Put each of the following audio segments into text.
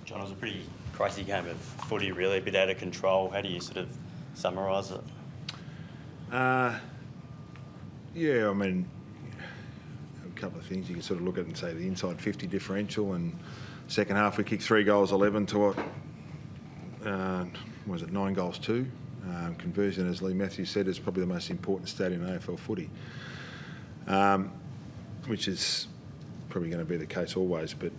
John, it was a pretty crazy game of footy, really, a bit out of control. How do you sort of summarise it? Yeah, I mean, a couple of things. You can sort of look at it and say the inside 50 differential, and second half we kicked 3 goals 11 to what was it 9 goals 2. Conversion, as Lee Matthews said, is probably the most important stat in AFL footy, which is probably going to be the case always. But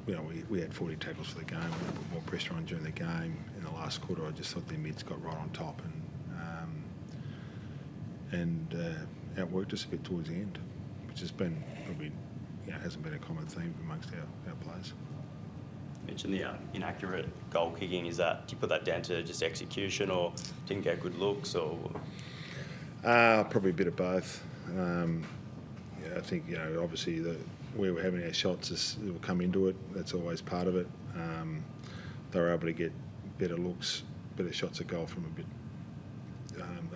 we had 40 tackles for the game. We put more pressure on during the game. In the last quarter, I just thought their mids got right on top and outworked us a bit towards the end, which has been probably hasn't been a common theme amongst our players. You mentioned the inaccurate goal kicking. Do you put that down to just execution, or didn't get good looks, or? Probably a bit of both. I think obviously where we're having our shots will come into it. That's always part of it. They were able to get better looks, better shots at goal from a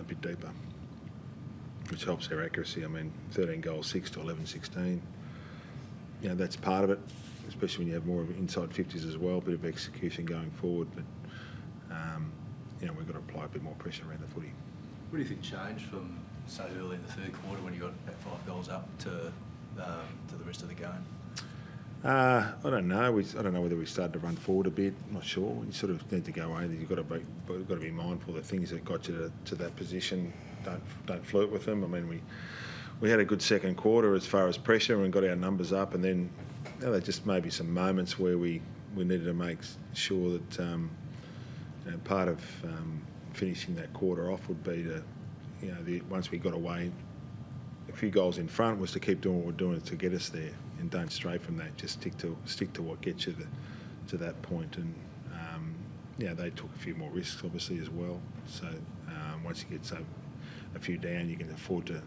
bit deeper, which helps their accuracy. I mean, 13 goals 6 to 11-16. That's part of it, especially when you have more of inside 50s as well. A bit of execution going forward, but we've got to apply a bit more pressure around the footy. What do you think changed from, say, early in the third quarter when you got about 5 goals up to the rest of the game? I don't know. I don't know whether we started to run forward a bit. I'm not sure. You sort of need to go away. You've got to be mindful of the things that got you to that position. Don't flirt with them. I mean, we had a good second quarter as far as pressure and got our numbers up, and then there just maybe some moments where we needed to make sure that part of finishing that quarter off would be to, once we got away, a few goals in front was to keep doing what we're doing to get us there, and don't stray from that. Just stick to what gets you to that point. And they took a few more risks obviously as well. So once you get a few down, you can afford to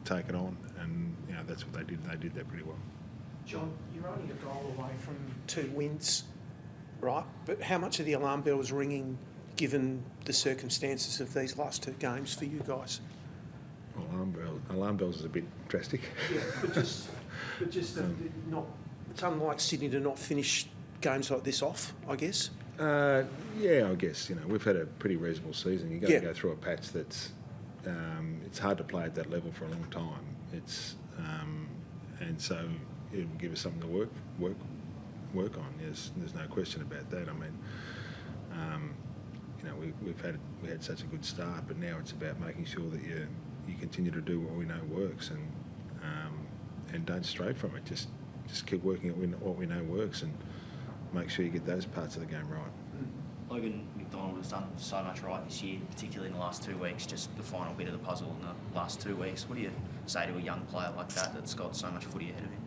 take it on, and that's what they did. They did that pretty well. John, you're only a goal away from 2 wins, right? But how much of the alarm bell was ringing, given the circumstances of these last 2 games for you guys? Alarm bells is a bit drastic. Yeah, but just not. It's unlike Sydney to not finish games like this off, I guess. I guess we've had a pretty reasonable season. You've got to go through a patch that's it's hard to play at that level for a long time. It's and so it will give us something to work on. There's no question about that. I mean, we had such a good start, but now it's about making sure that you continue to do what we know works, and don't stray from it. Just keep working at what we know works, and make sure you get those parts of the game right. Logan McDonald has done so much right this year, particularly in the last 2 weeks, just the final bit of the puzzle in the last 2 weeks. What do you say to a young player like that's got so much footy ahead of him?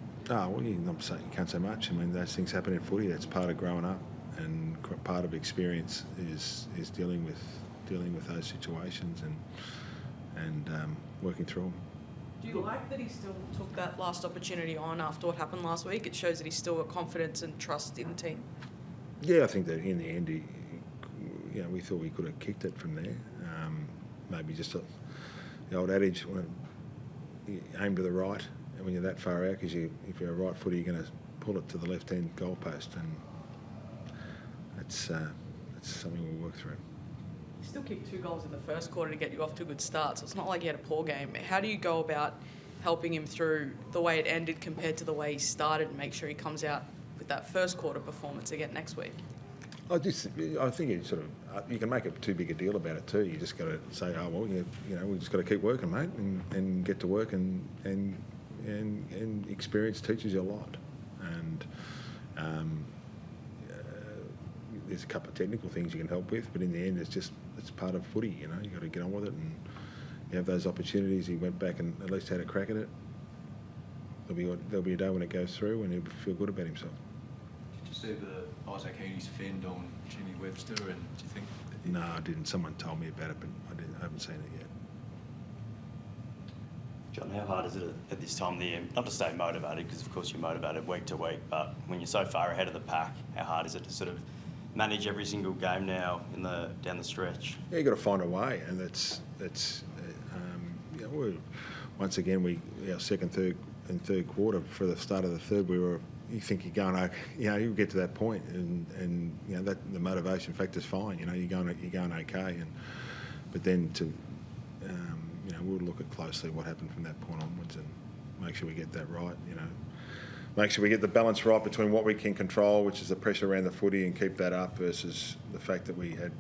You can't say much. I mean, those things happen in footy. That's part of growing up, and part of experience is dealing with those situations and working through them. Do you like that he still took that last opportunity on after what happened last week? It shows that he's still got confidence and trust in the team. Yeah, I think that in the end, we thought we could have kicked it from there. Maybe just the old adage, you aim to the right, and when you're that far out, because if you're a right footer, you're going to pull it to the left-hand goalpost, and that's something we'll work through. You still kicked 2 goals in the first quarter to get you off to a good start, so it's not like you had a poor game. How do you go about helping him through the way it ended compared to the way he started, and make sure he comes out with that first quarter performance again next week? I think it sort of you can make it too big a deal about it too. You just got to say, we just got to keep working, mate, and get to work, and experience teaches you a lot. And there's a couple of technical things you can help with, but in the end, it's part of footy. You got to get on with it, and you have those opportunities. He went back and at least had a crack at it. There'll be a day when it goes through, and he'll feel good about himself. Did you see the Isaac Heaney's fend on Jimmy Webster, and do you think? No, I didn't. Someone told me about it, but I haven't seen it yet. John, how hard is it at this time of the year, not to stay motivated, because of course you're motivated week to week, but when you're so far ahead of the pack, how hard is it to sort of manage every single game now down the stretch? Yeah, you got to find a way, and once again our second, third in third quarter for the start of the third, you think you're going, you get to that point, and that the motivation factor's fine. You're going okay, but then we'll look at closely what happened from that point onwards and make sure we get that right. Make sure we get the balance right between what we can control, which is the pressure around the footy, and keep that up, versus the fact that we had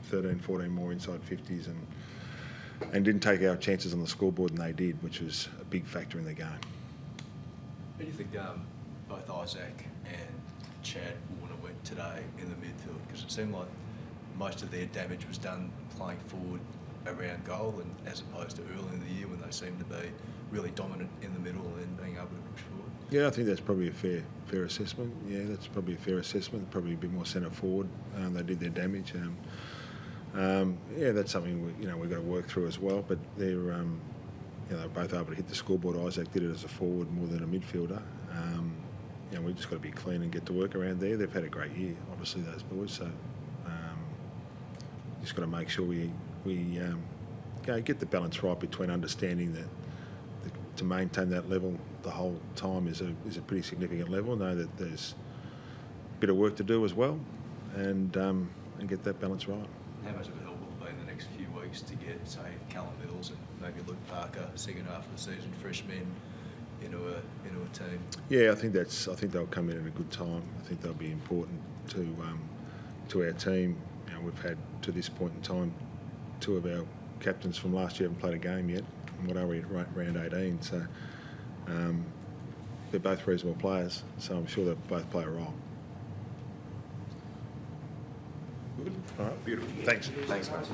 13, 14 more inside 50s and didn't take our chances on the scoreboard, and they did, which was a big factor in the game. How do you think both Isaac and Chad Warner went today in the midfield? Because it seemed like most of their damage was done playing forward around goal, and as opposed to early in the year when they seemed to be really dominant in the middle and being able to push forward. Yeah, I think that's probably a fair assessment. Yeah, that's probably a fair assessment. Probably a bit more centre forward. They did their damage. That's something we've got to work through as well. But they're both able to hit the scoreboard. Isaac did it as a forward more than a midfielder. We've just got to be clean and get to work around there. They've had a great year, obviously, those boys. So just got to make sure we get the balance right between understanding that to maintain that level the whole time is a pretty significant level. Know that there's a bit of work to do as well, and get that balance right. How much of a help will it be in the next few weeks to get, say, Callum Mills and maybe Luke Parker, second half of the season, freshmen, into a team? Yeah, I think they'll come in at a good time. I think they'll be important to our team. We've had to this point in time 2 of our captains from last year haven't played a game yet. And what are we at round 18? So they're both reasonable players. So I'm sure they'll both play a role. Good. All right. Beautiful. Thanks. Thanks, guys.